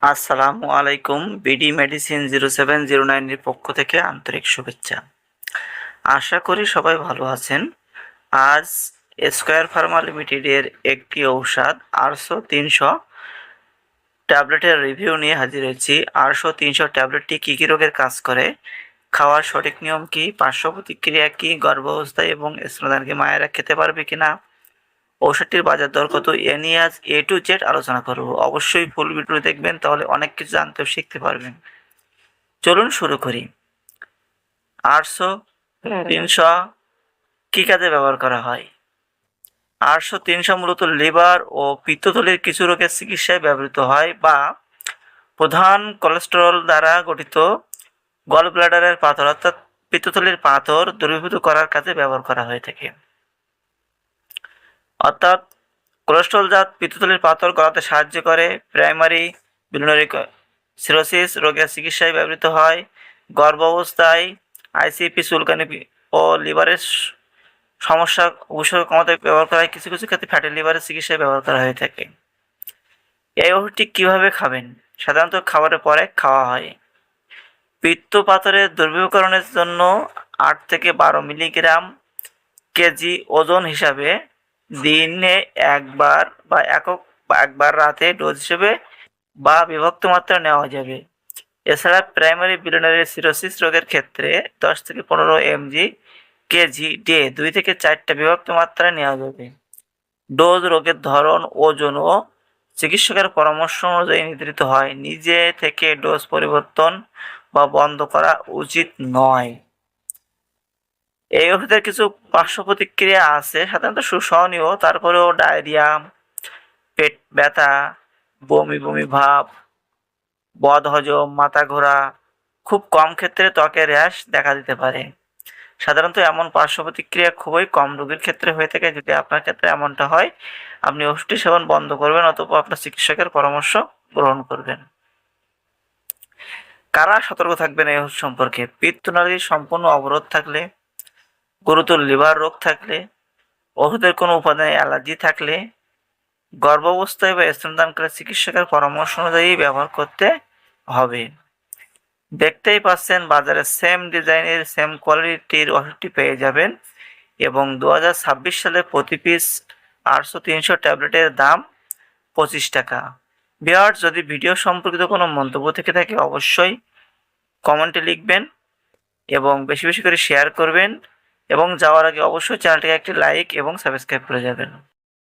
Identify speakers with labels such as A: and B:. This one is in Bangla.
A: আসসালামু আলাইকুম। বিডি মেডিসিন 0709 এর পক্ষ থেকে আন্তরিক শুভেচ্ছা। আশা করি সবাই ভালো আছেন। আজ স্কয়ার ফার্মা লিমিটেডের একটি ঔষধ আরশো 300 ট্যাবলেটের রিভিউ নিয়ে হাজির হয়েছি। আরশো 300 ট্যাবলেটটি কী কী রোগের কাজ করে, খাওয়ার সঠিক নিয়ম কী, পার্শ্ব প্রতিক্রিয়া কী, গর্ভাবস্থায় এবং স্তন্যদানকারী মায়েরা খেতে পারবে কিনা, ঔষধটির বাজার দর কত, এ নিয়ে আজ A to Z আলোচনা করব। অবশ্যই ফুল ভিডিও দেখবেন, তাহলে অনেক কিছু জানতে ও শিখতে পারবেন। চলুন শুরু করি। আরশো 300 কী কাজে ব্যবহার করা হয়? আরশো 300 মূলত লিভার ও পিত্তথলির কিছু রোগের চিকিৎসায় ব্যবহৃত হয় বা প্রধান কোলেস্টেরল দ্বারা গঠিত গল ব্লাডারের পাথর অর্থাৎ পিত্তথলির পাথর দূরীভূত করার কাজে ব্যবহার করা হয়ে থাকে। অর্থাৎ কোলেস্টেরলজাত পিত্তথলির পাথর গলাতে সাহায্য করে। প্রাইমারি বিলিয়ারি সিরোসিস রোগের চিকিৎসায় ব্যবহৃত হয়। গর্ভাবস্থায় আইসিপি, চুলকানি ও লিভারের সমস্যা উপসর্গ কমাতে ব্যবহার করা হয়। কিছু কিছু ক্ষেত্রে ফ্যাটি লিভারের চিকিৎসায় ব্যবহার করা হয়ে থাকে। এই ওষুধটি কীভাবে খাবেন? সাধারণত খাবারের পরে খাওয়া হয়। পিত্ত পাথরের দুর্বলীকরণের জন্য 8 থেকে 12 মিলিগ্রাম কেজি ওজন হিসাবে দিনে একবার বা একবার রাতে ডোজ হিসেবে বা বিভক্ত মাত্রা নেওয়া যাবে। এছাড়া প্রাইমারি বিলিয়ারি সিরোসিস রোগের ক্ষেত্রে 10 থেকে 15 mg কেজি ডে 2 থেকে 4টা বিভক্ত মাত্রায় নেওয়া যাবে। ডোজ রোগের ধরন, ওজন ও চিকিৎসকের পরামর্শ অনুযায়ী নির্ধারিত হয়। নিজে থেকে ডোজ পরিবর্তন বা বন্ধ করা উচিত নয়। এই ওষুধের কিছু পার্শ্ব প্রতিক্রিয়া আছে, সাধারণত সুসহনীয়, তারপরেও ডায়রিয়া, পেট ব্যথা, বমি বমি ভাব, বদহজম, মাথা ঘোরা, খুব কম ক্ষেত্রে ত্বকের র্যাশ দেখা দিতে পারে। সাধারণত এমন পার্শ্ব প্রতিক্রিয়া খুবই কম রোগীর ক্ষেত্রে হয়ে থাকে। যদি আপনার ক্ষেত্রে এমনটা হয়, আপনি ওষুধটি সেবন বন্ধ করবেন অথবা আপনার চিকিৎসকের পরামর্শ গ্রহণ করবেন। কারা সতর্ক থাকবেন এই ওষুধ সম্পর্কে? পিত্তনালীর সম্পূর্ণ অবরোধ থাকলে, গুরুতর লিভার রোগ থাকলে, ওষুধের কোনো উপাদানে অ্যালার্জি থাকলে, গর্ভাবস্থায় বা স্তনদানকালে চিকিৎসকের পরামর্শ অনুযায়ী ব্যবহার করতে হবে। দেখতেই পাচ্ছেন বাজারে সেম ডিজাইনের সেম কোয়ালিটির ওষুধটি পেয়ে যাবেন এবং 2026 সালে প্রতি পিস 800-300 ট্যাবলেটের দাম 25 টাকা। ভিউয়ার্স, যদি ভিডিও সম্পর্কিত কোনো মন্তব্য থেকে থাকে অবশ্যই কমেন্টে লিখবেন এবং বেশি বেশি করে শেয়ার করবেন এবং যাওয়ার আগে অবশ্যই চ্যানেলটিকে একটি লাইক এবং সাবস্ক্রাইব করে যাবেন।